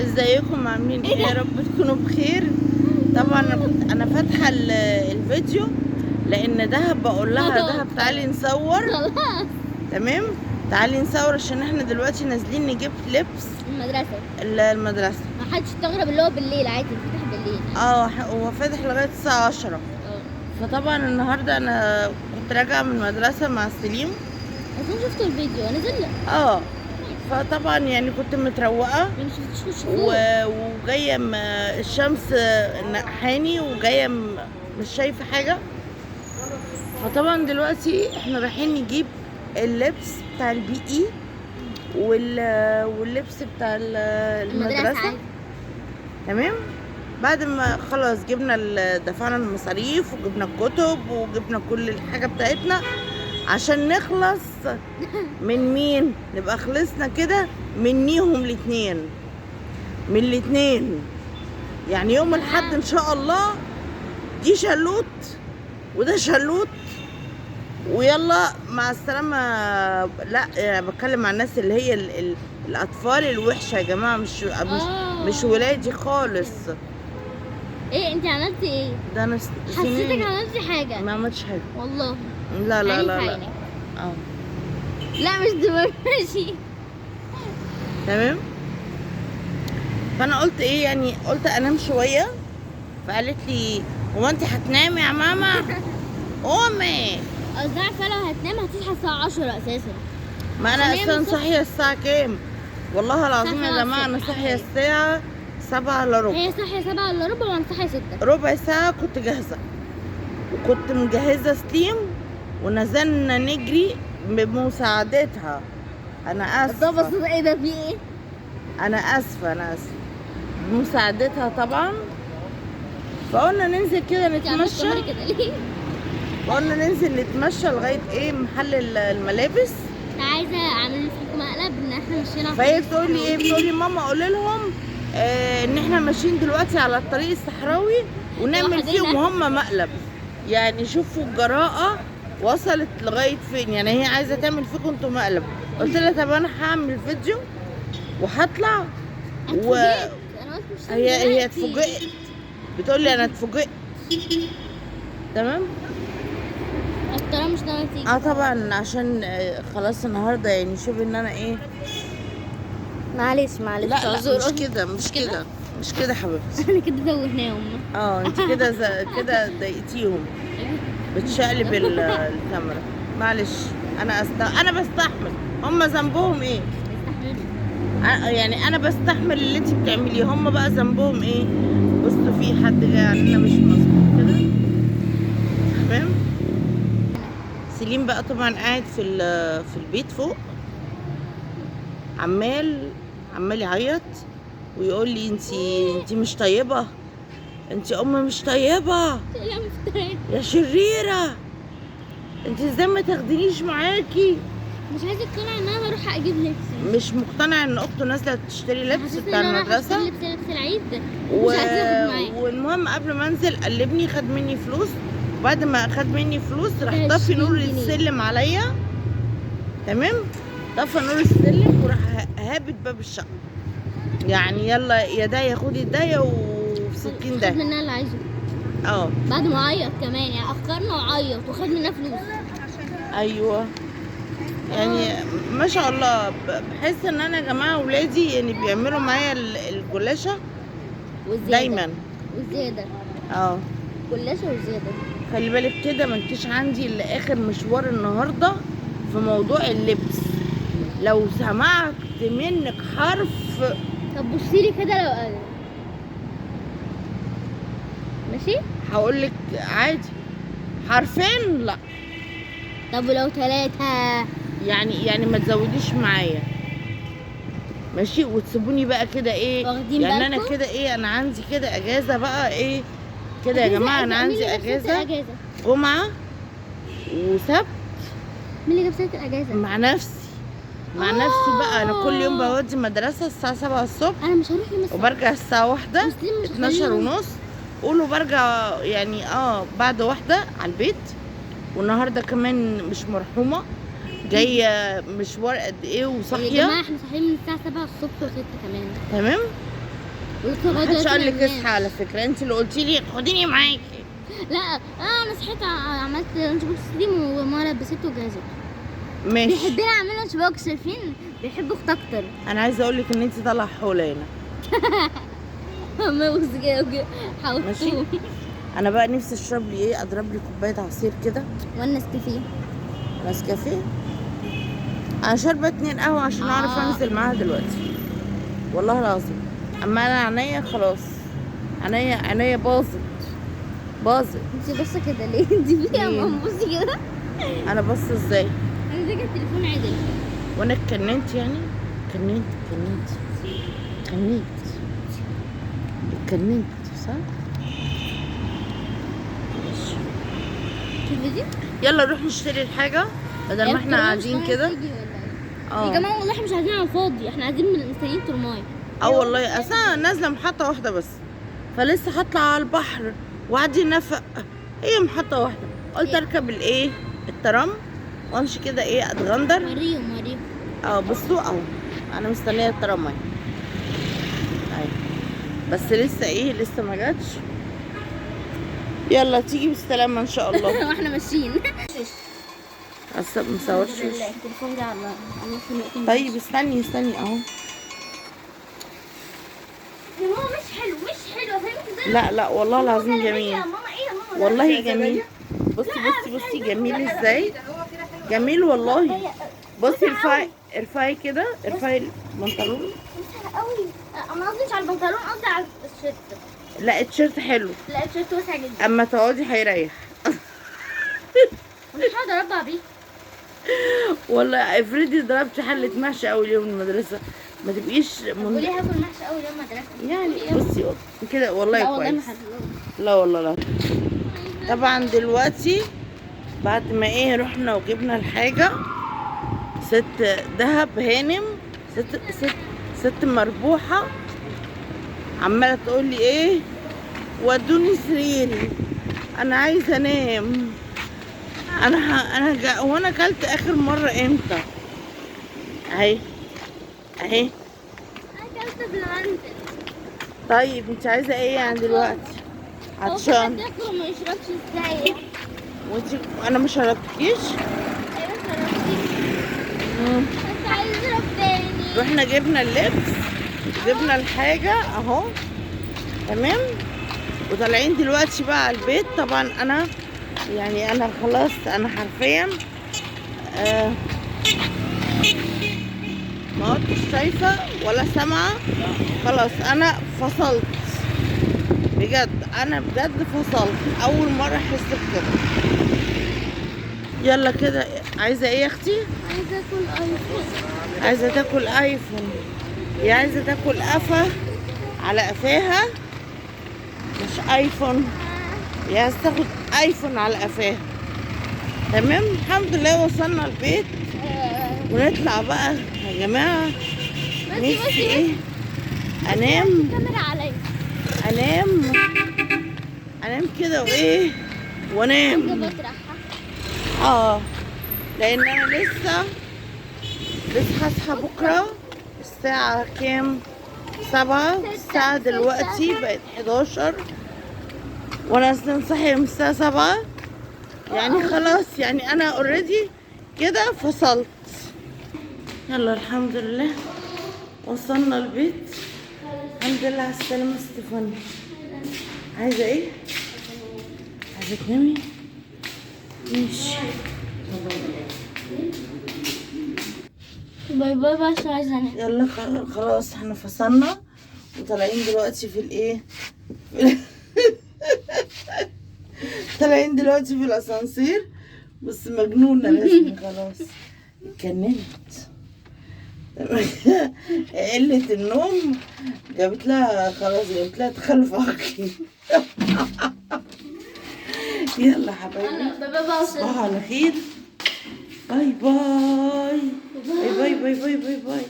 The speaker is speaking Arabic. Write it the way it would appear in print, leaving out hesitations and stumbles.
ازيكم عاملين ايه؟ يا رب تكونوا بخير. طبعا انا فاتحه الفيديو لان دهب بقول لها دهب تعالي نصور. خلاص تمام، تعالي نصور عشان احنا دلوقتي نازلين نجيب لبس المدرسه. ما حدش يستغرب اللي هو بالليل عادي بيفتح بالليل. هو فاتح لغايه الساعه 10. فطبعا النهارده انا كنت راجعه من المدرسه مع سليم. اظن شفتوا الفيديو نزل. فطبعا يعني كنت متروقه ما شفتش وجايه الشمس نقحاني وجايه مش شايفه حاجه. فطبعا دلوقتي احنا رايحين نجيب اللبس بتاع البي اي واللبس بتاع المدرسه. تمام، بعد ما خلاص جبنا دفعنا المصاريف وجبنا الكتب وجبنا كل الحاجه بتاعتنا عشان نخلص من مين؟ نبقى خلصنا كده منيهم الاتنين، من الاتنين. يعني يوم الحد ان شاء الله دي شلوت وده شلوت ويلا مع السلامة. لا يعني بتكلم عن الناس اللي هي الاطفال الوحشة يا جماعة، مش ولادي خالص. ايه انت عملتي ايه؟ ده انا حسيتك عملتي حاجة. ما عملتش حاجة والله. لا لا لا لا. لا مش دماغي ماشي. تمام، فانا قلت ايه يعني، قلت انام شويه. فقالت لي هو انت هتنامي يا ماما؟ قومي. قصدي عارفه لو هتنام هتصحى الساعه 10 اساسا. ما انا اصلا صاحيه الساعه كام؟ والله العظيم يا جماعه انا صاحيه الساعه 7 الا ربع. هي صاحيه 7 الا ربع وانا صاحيه 6. ربع ساعه كنت جاهزه وكنت مجهزه سليم ونزلنا نجري بمساعدتها. انا اسفه. بس ايه ده في ايه؟ انا اسفه بمساعدتها طبعا. فقلنا ننزل كده نتمشى. قلنا ننزل نتمشى لغايه ايه محل الملابس. انا عايزه اعمل لكم مقلب ان احنا ماشيين. فهي بتقول لي ايه؟ بتقول لي ماما قولي لهم ان احنا ماشيين دلوقتي على الطريق الصحراوي ونعمل فيهم هم مقلب. يعني شوفوا الجراءه وصلت لغايه فين. يعني هي عايزه تعمل فيكم انتوا مقلب. قلت لها طب انا هعمل فيديو وهطلع هي اتفوجئت. بتقول لي انا اتفوجئت. تمام. الطياره مش ناويه تيجي. طبعا عشان خلاص النهارده يعني شوف ان انا ايه. معلش لا مش كده حبيبتي. احنا كده زوهناهم. انت كده ضايقتيهم. بتشقلب الكاميرا. معلش انا بستحمل. هم ذنبهم ايه؟ يعني انا بستحمل اللي انت بتعمليه، هم بقى ذنبهم ايه؟ بصوا في حد جاي علينا مش مظبوط كده. تمام. سليم بقى طبعا قاعد في البيت فوق عمال يعيط ويقول لي انت مش طيبه، انت مش طيبه يا شريره، انت ازاي ما تاخدينيش معاكي؟ مش عايزه اقتنع ان انا اروح اجيب لبس. مش مقتنع ان اخته نازله تشتري لبس بتاع المدرسه. لبس العيد والمهم قبل ما انزل قلبني خد مني فلوس. وبعد ما خد مني فلوس راح طفي نور السلم عليا. تمام، طفى نور السلم وراح هابط باب الشقه. يعني يلا يا دايه خدي الدايه و60 ده. خد منها اللي عايزه. بعد ما عيط كمان، يعني اخرنا وعيط وخد منها فلوس. ايوه يعني ما شاء الله. بحس ان انا يا جماعه ولادي يعني بيعملوا معايا الجلاشه دايما والزياده. جلاشه وزياده. خلي بالك كده ما انتيش عندي الا اخر مشوار النهارده في موضوع اللبس. لو سمعت منك حرف. طب بصي لي كده لو قال ماشي هقول لك عادي. حرفين لا. طب ولو 3 يعني ما تزوديش معايا ماشي. وتسيبوني بقى كده ايه يعني انا كده ايه. انا عندي كده اجازه بقى ايه كده يا جماعه. انا عندي اجازه جمعه وسبت. مين اللي جاب سيره الاجازه؟ مع نفسي بقى. انا كل يوم بودي مدرسه الساعه 7 الصبح. انا مش هروح لمسا وبرجع الساعه 1 12 ونص. قولوا برجع يعني بعد 1 على البيت. والنهارده كمان مش مرحومه جايه مشوار قد ايه وصاحيه. يا جماعه احنا صاحيين من الساعه 7 الصبح و6 كمان. تمام. محدش قال لك اصحى على فكره، انت اللي قلتي لي خديني معاكي. لا انا صحيت عملت لانش بوكس ستريم وما لبسته وجهزته. ماشي. بيحبنا اعمل لانش بوكس، شايفين بيحب اختي اكتر. انا عايزه اقول لك ان انت طالعه حولانه. ما بص كده ماشي. انا بقى نفسي اشرب لي ايه، اضرب لي كوبايه عصير كده. والنسكافيه. نسكافيه. انا شاربه 2 قهوه عشان اعرف انزل معاها دلوقتي والله العظيم. اما انا عينيا خلاص، عينيا باظت. انت بصه كده ليه؟ انت فيها ماما بصي كده. انا باصه ازاي؟ انا فاكره التليفون عدل. وانا اتكننت يعني؟ اتكننت صح؟ ماشي. كيف دي؟ يلا نروح نشتري الحاجه بدل ما احنا قاعدين كده. يا جماعه والله احنا مش قاعدين على الفاضي، احنا قاعدين مستنيين ترماي. والله اصلا نازله محطه واحده بس، فلسه هطلع على البحر وعدي نفق، هي محطه واحده. قلت اركب الايه، الترام، وامشي كده ايه اتغندر. مريم بصوا اهو انا مستنيه الترام اهي. بس لسه ما جاتش. يلا تيجي بالسلامه ان شاء الله. واحنا ماشيين. مصورش التليفون ده على طيب استني اهو. يا ماما مش حلو فهمت. لا والله العظيم جميل. يا ماما ايه والله جميل. بصي جميل ازاي، جميل والله. بصي ارفعي كده، ارفعي البنطلون. وسع قوي. انا قصدي مش على البنطلون، قصدي على التيشيرت. لا التيشيرت حلو. لا التيشيرت واسع جدا. اما تقعدي هيريح. مش هقدر اربع بيه. والله افرضي ضربتي حلة محشي اول يوم المدرسة، ما تبقيش وليه هاكل محشي اول يوم مدرسة؟ يعني بصي كده والله لا كويس. والله لا والله لا. طبعا دلوقتي بعد ما ايه رحنا وجبنا الحاجة، ست دهب هانم، ست مربوحة عمالة تقول لي ايه، ودوني سريري انا عايزة انام. هو انا اكلت اخر مرة امتى؟ اهي اكلت بالمنزل. طيب انت عايزة ايه يعني دلوقتي؟ عطشان. هو ما يشربش ازاي؟ وانت انا ما شربتكيش؟ ايوه شربتي. بس عايز اشرب تاني. رحنا جبنا اللبس، جبنا الحاجة اهو تمام، وطالعين دلوقتي بقى على البيت. طبعا انا يعني انا خلاص، انا حرفيا ما كنتش شايفة ولا سامعة، خلاص انا فصلت بجد، انا بجد فصلت، اول مرة احس بكده. يلا كده، عايزة ايه يا اختي؟ عايزة اكل ايفون. عايزة تاكل ايفون؟ هي عايزة تاكل قفا على قفاها، مش ايفون. هي عايزة تاخد ايفون على قفاها. تمام، الحمد لله وصلنا البيت. ونطلع بقى يا جماعة، نفسي ايه انام. الكاميرا عليا. انام كده وايه وانام. لان انا لسه هصحى بكره الساعة كام؟ 7. الساعة دلوقتي بقت 11 وانا اصلا صاحية من الساعة 7. يعني خلاص، يعني انا اوريدي كده فصلت. يلا الحمد لله وصلنا البيت. الحمد لله على السلامة ستيفاني. عايزة ايه؟ عايزة تنامي؟ ماشي. باي باي بقى عشان عايزة انام. يلا خلاص احنا فصلنا وطالعين دلوقتي في الايه، طالعين دلوقتي في الاسانسير. بس مجنونة رسمي خلاص، اتجننت. قلة النوم جابت لها تخلف عقلي. يلا حبايبي، تصبحوا على خير. باي باي باي باي باي باي باي.